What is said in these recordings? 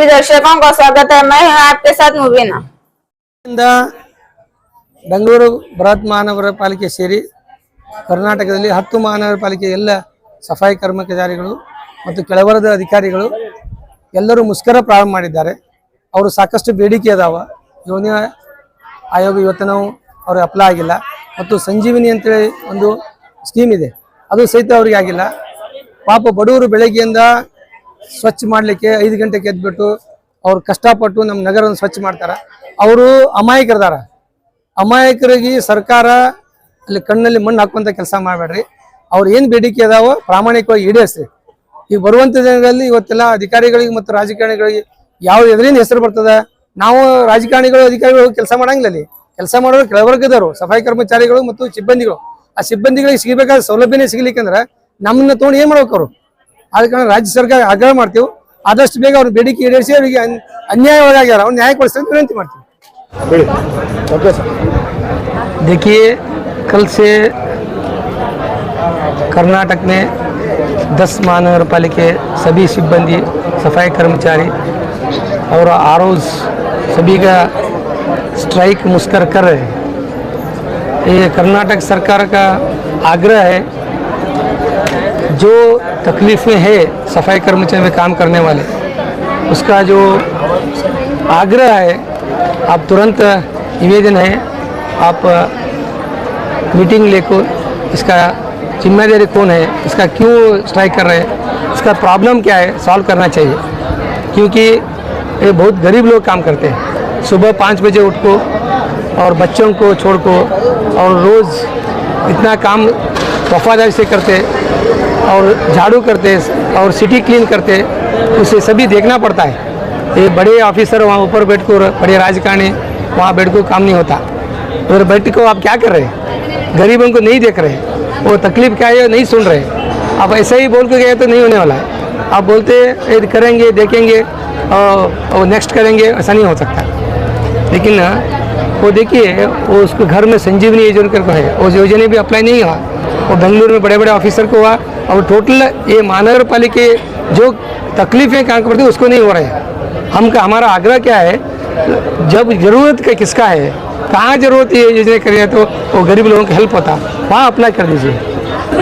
सभी दर्शकों का स्वागत है। मैं हूं आपके साथ मुबीना। ಬೆಂಗಳೂರು ಬೃಹತ್ ಮಹಾನಗರ ಪಾಲಿಕೆ ಸೇರಿ ಕರ್ನಾಟಕದಲ್ಲಿ 10 ಮಹಾನಗರ ಪಾಲಿಕೆ ಎಲ್ಲ ಸಫಾಯಿ ಕರ್ಮಚಾರಿಗಳು ಮತ್ತು ಕೆಳವರ್ಗದ ಅಧಿಕಾರಿಗಳು ಎಲ್ಲರೂ ಮುಷ್ಕರ ಪ್ರಾರಂಭ ಮಾಡಿದ್ದಾರೆ. ಅವರು ಸಾಕಷ್ಟು ಬೇಡಿಕೆ ಅದಾವ. ಯೋಜನೆ ಆಯೋಗ ಇವತ್ತು ಅವ್ರಿಗೆ ಅಪ್ಲೈ ಆಗಿಲ್ಲ ಮತ್ತು ಸಂಜೀವಿನಿ ಅಂತೇಳಿ ಒಂದು ಸ್ಕೀಮ್ ಇದೆ, ಅದು ಸಹಿತ ಅವರಿಗೆ ಆಗಿಲ್ಲ. ಪಾಪ ಬಡವರು ಬೆಳಗ್ಗೆಯಿಂದ ಸ್ವಚ್ಛ ಮಾಡಲಿಕ್ಕೆ 5 ಗಂಟೆಗೆ ಎದ್ಬಿಟ್ಟು ಅವ್ರು ಕಷ್ಟಪಟ್ಟು ನಮ್ಮ ನಗರವನ್ನು ಸ್ವಚ್ಛ ಮಾಡ್ತಾರೆ. ಅವರು ಅಮಾಯಕರದಾರ. ಅಮಾಯಕರಿಗೆ ಸರ್ಕಾರ ಅಲ್ಲಿ ಕಣ್ಣಲ್ಲಿ ಮಣ್ಣು ಹಾಕುವಂಥ ಕೆಲಸ ಮಾಡಬೇಡ್ರಿ. ಅವ್ರು ಏನು ಬೇಡಿಕೆ ಅದಾವೋ ಪ್ರಾಮಾಣಿಕವಾಗಿ ಈಡೇರಿಸಿ. ಈಗ ಬರುವಂಥ ದಿನಗಳಲ್ಲಿ ಇವತ್ತೆಲ್ಲ ಅಧಿಕಾರಿಗಳಿಗೆ ಮತ್ತು ರಾಜಕಾರಣಿಗಳಿಗೆ ಯಾವ ಎದರಿಂದ ಹೆಸರು ಬರ್ತದೆ. ನಾವು ರಾಜಕಾರಣಿಗಳು ಅಧಿಕಾರಿಗಳು ಕೆಲಸ ಮಾಡಂಗಿಲ್ಲ. ಅಲ್ಲಿ ಕೆಲಸ ಮಾಡೋರು ಕೆಳವರ್ಗದವರು, ಸಫಾಯಿ ಕರ್ಮಚಾರಿಗಳು ಮತ್ತು ಸಿಬ್ಬಂದಿಗಳು. ಆ ಸಿಬ್ಬಂದಿಗಳಿಗೆ ಸಿಗಬೇಕಾದ ಸೌಲಭ್ಯನೇ ಸಿಗಲಿಕ್ಕಂದ್ರೆ ನಮ್ಮನ್ನ ತೊಗೊಂಡು ಏನು ಮಾಡ್ಬೇಕು ಅವರು. ಆದ ಕಾರಣ ರಾಜ್ಯ ಸರ್ಕಾರ ಆಗ್ರಹ ಮಾಡ್ತೀವಿ, ಆದಷ್ಟು ಬೇಗ ಅವ್ರ ಬೇಡಿಕೆ ಈಡೇರಿಸಿ ಅವರಿಗೆ ಅನ್ಯಾಯವಾಗ್ಯಾರ ಅವ್ರು ನ್ಯಾಯ ಕೊಡಿಸಿ ಅಂತ ವಿನಂತಿ ಮಾಡ್ತೀವಿ. देखिए, कल से कर्नाटक में 10 महानगर पालिके सभी सिब्बंदी, सफाई कर्मचारी और आरओज सभी का स्ट्राइक मुस्कर कर रहे हैं. ये कर्नाटक सरकार का आग्रह है, जो तकलीफ़ें है सफाई कर्मचारी में काम करने वाले, उसका जो आग्रह है आप तुरंत निवेदन है आप मीटिंग लेकर इसका जिम्मेदारी कौन है, इसका क्यों स्ट्राइक कर रहे हैं, इसका प्रॉब्लम क्या है सॉल्व करना चाहिए. क्योंकि ये बहुत गरीब लोग काम करते हैं. सुबह 5 बजे उठ को और बच्चों को छोड़ को और रोज़ इतना काम वफादारी से करते और झाड़ू करते और सिटी क्लीन करते, उसे सभी देखना पड़ता है. ये बड़े ऑफिसर वहाँ ऊपर बैठ कर, बड़े राजकारणी वहाँ बैठ को काम नहीं होता. उधर बैठ को आप क्या कर रहे हैं, गरीबों को नहीं देख रहे, वो तकलीफ क्या है नहीं सुन रहे. आप ऐसे ही बोल के गए तो नहीं होने वाला है. आप बोलते करेंगे, देखेंगे और नेक्स्ट करेंगे, ऐसा नहीं हो सकता. लेकिन वो देखिए, वो उसको घर में संजीवनी योजना करके है, वो योजना भी अप्लाई नहीं हुआ. वो बेंगलुरु में बड़े बड़े ऑफिसर को हुआ और टोटल ये महानगर पालिका जो तकलीफें काम करती है उसको नहीं हो रहे हैं. हमारा आग्रह क्या है, जब ज़रूरत का किसका है, कहाँ ज़रूरत ये योजना करिए तो वो गरीब लोगों को हेल्प होता, वहाँ अप्लाई कर दीजिए.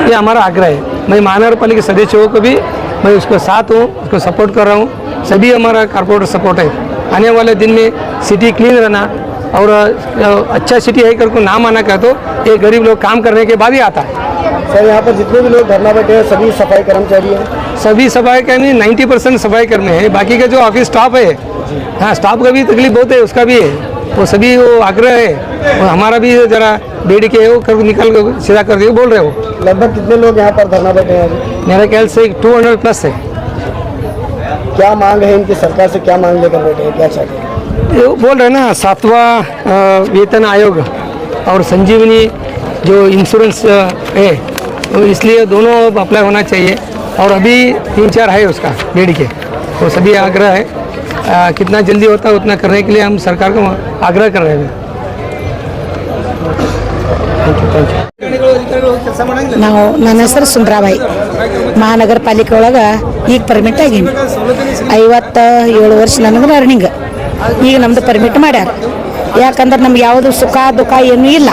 ये हमारा आग्रह है. मैं महानगर पालिका सदस्यों को भी मैं उसको साथ हूँ, उसको सपोर्ट कर रहा हूँ. सभी हमारा कॉर्पोरेटर सपोर्ट है. आने वाले दिन में सिटी क्लीन रहना और अच्छा सिटी है करके नाम आना का तो ये गरीब लोग काम करने के बाद ही आता है. सर, यहाँ पर जितने भी लोग धरना बैठे हैं सभी सफाई कर्मचारी हैं. सभी सफाई कर्मी 90% सफाई कर्मी है. बाकी का जो ऑफिस स्टाफ है, हाँ स्टाफ का भी तकलीफ बहुत है, उसका भी है. वो सभी वो आग्रह है, और हमारा भी जरा बेड़ी है वो कर निकल सीधा कर दिए बोल रहे हो. लगभग कितने लोग यहाँ पर धरना बैठे हैं अभी? मेरे ख्याल से 200 प्लस है. क्या मांग है इनकी, सरकार से क्या मांग लेकर बैठे हैं, क्या चाहते हैं? ये बोल रहे हैं ना 7वां वेतन आयोग और संजीवनी जो इंश्योरेंस है, तो इसलिए दोनों अप्लाई होना चाहिए. और अभी 3-4 है उसका बेड़ी के, वो सभी आग्रह है. कितना जल्दी होता है उतना करने के लिए हम सरकार को आग्रह कर रहे हैं. ನಾವು ನನ್ನ ಹೆಸರು ಸುಂದ್ರಾಬಾಯಿ, ಮಹಾನಗರ ಪಾಲಿಕೆ ಒಳಗೆ ಈಗ ಪರ್ಮಿಟ್ ಆಗೀನಿ. 57 ವರ್ಷ ನನಗೆ ರನ್ನಿಂಗ್. ಈಗ ನಮ್ಮದು ಪರ್ಮಿಟ್ ಮಾಡ್ಯಾರ. ಯಾಕಂದ್ರೆ ನಮ್ಗೆ ಯಾವುದು ಸುಖ ದುಃಖ ಏನೂ ಇಲ್ಲ.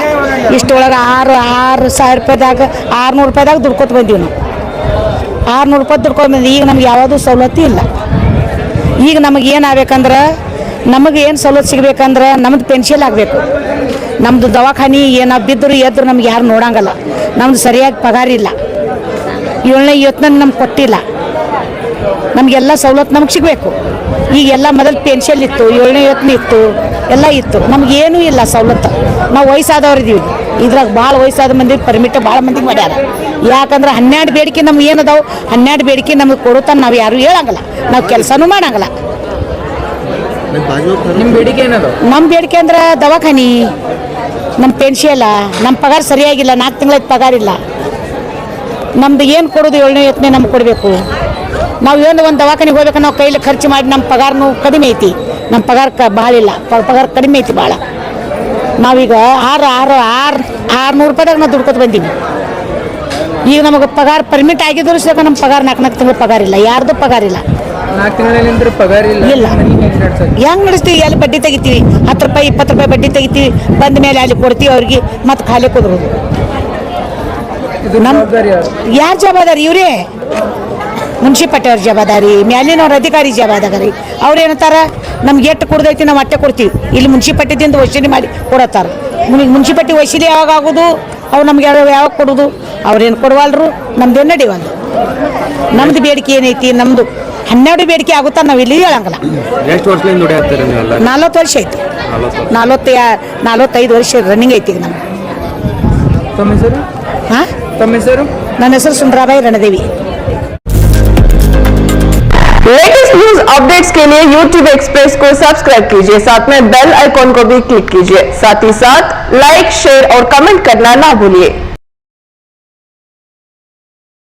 ಇಷ್ಟೊಳಗೆ 6,000 ರೂಪಾಯಿದಾಗ 600 ರೂಪಾಯಿದಾಗ ದುಡ್ಕೊತ ಬಂದೀವಿ ನಾವು. 600 ರೂಪಾಯಿ ದುಡ್ಕೊಂಡು ಬಂದು ಈಗ ನಮ್ಗೆ ಯಾವುದೂ ಸವಲತ್ತು ಇಲ್ಲ. ಈಗ ನಮಗೆ ಏನು ಆಗ್ಬೇಕಂದ್ರೆ, ನಮಗೆ ಏನು ಸವಲತ್ತು ಸಿಗಬೇಕಂದ್ರೆ ನಮ್ಮದು ಪೆನ್ಷನ್ ಆಗಬೇಕು. ನಮ್ಮದು ದವಾಖಾನೆ ಏನು ಬಿದ್ದರು ಎದ್ರು ನಮ್ಗೆ ಯಾರು ನೋಡಂಗಲ್ಲ. ನಮ್ಮದು ಸರಿಯಾಗಿ ಪಗಾರ ಇಲ್ಲ. 7ನೇ ವೇತನ ನಮ್ಗೆ ಕೊಟ್ಟಿಲ್ಲ. ನಮಗೆಲ್ಲ ಸವಲತ್ತು ನಮಗೆ ಸಿಗಬೇಕು. ಈಗೆಲ್ಲ ಮೊದಲು ಪೆನ್ಷನ್ ಇತ್ತು, 7ನೇ ವೇತನ ಇತ್ತು, ಎಲ್ಲ ಇತ್ತು. ನಮಗೇನೂ ಇಲ್ಲ ಸವಲತ್ತು. ನಾವು ವಯಸ್ಸಾದವ್ರು ಇದ್ದೀವಿ. ಇದ್ರಾಗ ಭಾಳ ವಯಸ್ಸಾದ ಮಂದಿ ಪರ್ಮಿಟ್ ಭಾಳ ಮಂದಿಗೆ ಮಾಡ್ಯಾರ. ಯಾಕಂದ್ರೆ 12 ಬೇಡಿಕೆ ನಮ್ಗೆ ಏನದಾವು, 12 ಬೇಡಿಕೆ ನಮಗೆ ಕೊಡುತ್ತಾನೆ ನಾವು ಯಾರು ಹೇಳಂಗಲ್ಲ, ನಾವು ಕೆಲಸನೂ ಮಾಡಂಗಲ್ಲ. ನಿಮ್ಮ ಬೇಡಿಕೆ ಏನದು? ನಮ್ಮ ಬೇಡಿಕೆ ಅಂದ್ರೆ ದವಾಖಾನೆ, ನಮ್ಮ ಪೆನ್ಷನ್ ಇಲ್ಲ, ನಮ್ಮ ಪಗಾರ ಸರಿಯಾಗಿಲ್ಲ, 4 ತಿಂಗಳ ಪಗಾರ ಇಲ್ಲ. ನಮ್ದು ಏನು ಕೊಡೋದು 7ನೇ ವೇತನ ನಮ್ಗೆ ಕೊಡಬೇಕು. ನಾವು ಏನು ಒಂದು ದವಾಖಾನೆಗೆ ಹೋಗ್ಬೇಕು, ನಾವು ಕೈಲಿ ಖರ್ಚು ಮಾಡಿ ನಮ್ಮ ಪಗಾರನೂ ಕಡಿಮೆ ಐತಿ. ನಮ್ಮ ಪಗಾರ ಭಾಳ ಇಲ್ಲ, ಪಗಾರ ಕಡಿಮೆ ಐತಿ ಭಾಳ. ನಾವೀಗ 600 ರೂಪಾಯಿದಾಗ ನಾವು ದುಡ್ಕೊತ ಬಂದೀವಿ. ಈಗ ನಮಗೆ ಪಗಾರ ಪರ್ಮಿಟ್ ಆಗಿದ್ರು ಸಹ ನಮ್ಮ ಪಗಾರ 4 ತಿಂಗಳು ಪಗಾರ ಇಲ್ಲ, ಯಾರ್ದು ಪಗಾರ ಇಲ್ಲ. 4 ತಿಂಗಳಿಂದ ಪಗಾರ ಇಲ್ಲ. ಹೆಂಗ್ ನಡೆಸ್ತೀವಿ? ಎಲ್ಲಿ ಬಡ್ಡಿ ತೆಗಿತೀವಿ, 10 ರೂಪಾಯಿ 20 ರೂಪಾಯಿ ಬಡ್ಡಿ ತೆಗಿತೀವಿ, ಬಂದ ಮೇಲೆ ಅಲ್ಲಿ ಕೊಡ್ತೀವಿ ಅವ್ರಿಗೆ, ಮತ್ತೆ ಖಾಲಿ ಕುದ್ರೋದು. ಯಾರು ಜವಾಬ್ದಾರಿ? ಇವರೇ ಮುನ್ಸಿಪಾಲ್ಟಿ ಅವ್ರ ಜವಾಬ್ದಾರಿ, ಮ್ಯಾಲಿನವ್ರ ಅಧಿಕಾರಿ ಜವಾಬ್ದಾರಿ. ಅವ್ರು ಏನಂತಾರ, ನಮ್ಗೆ ಎಷ್ಟು ಕೊಡ್ದೈತಿ ನಾವು ಅಟ್ಟೆ ಕೊಡ್ತೀವಿ. ಇಲ್ಲಿ ಮುನ್ಸಿಪಾಲ್ಟಿದಿಂದ ವಸೂಲಿ ಮಾಡಿ ಕೊಡತ್ತಾರ. ಮುನ್ಸಿಪಾಲ್ಟಿ ವಸೂಲಿ ಯಾವಾಗ ಆಗೋದು, ಅವ್ರು ನಮ್ಗೆ ಯಾವಾಗ ಕೊಡೋದು? ಅವ್ರೇನು ಕೊಡವಲ್ರು, ನಮ್ದೇನು ನಡಿವಲ್ಲ. ನಮ್ದು ಬೇಡಿಕೆ ಏನೈತಿ? ನಮ್ದು 12 ಬೇಡಿಕೆ ಆಗುತ್ತಾ ನಾವು ಇಲ್ಲಿ ಹೇಳಂಗಿಲ್ಲ. ಎಷ್ಟು ವರ್ಷದಿಂದ ದುಡಿಯಾತ್ತೀರಿ ನೀವೆಲ್ಲ? 40 ವರ್ಷ ಐತಿ. 45 ವರ್ಷ ರನ್ನಿಂಗ್ ಐತಿ ಈಗ ನಮ್ಗೆ. ತಮ್ಮ ಹೆಸರು? ಹಾಂ, ತಮ್ಮ ಹೆಸರು? ನನ್ನ ಹೆಸರು ಸುಂದರಾಬಾಯಿ ರಣದೇವಿ. लेटेस्ट न्यूज अपडेट्स के लिए YouTube एक्सप्रेस को सब्सक्राइब कीजिए, साथ में बेल आइकॉन को भी क्लिक कीजिए, साथ ही साथ लाइक, शेयर और कमेंट करना ना भूलिए।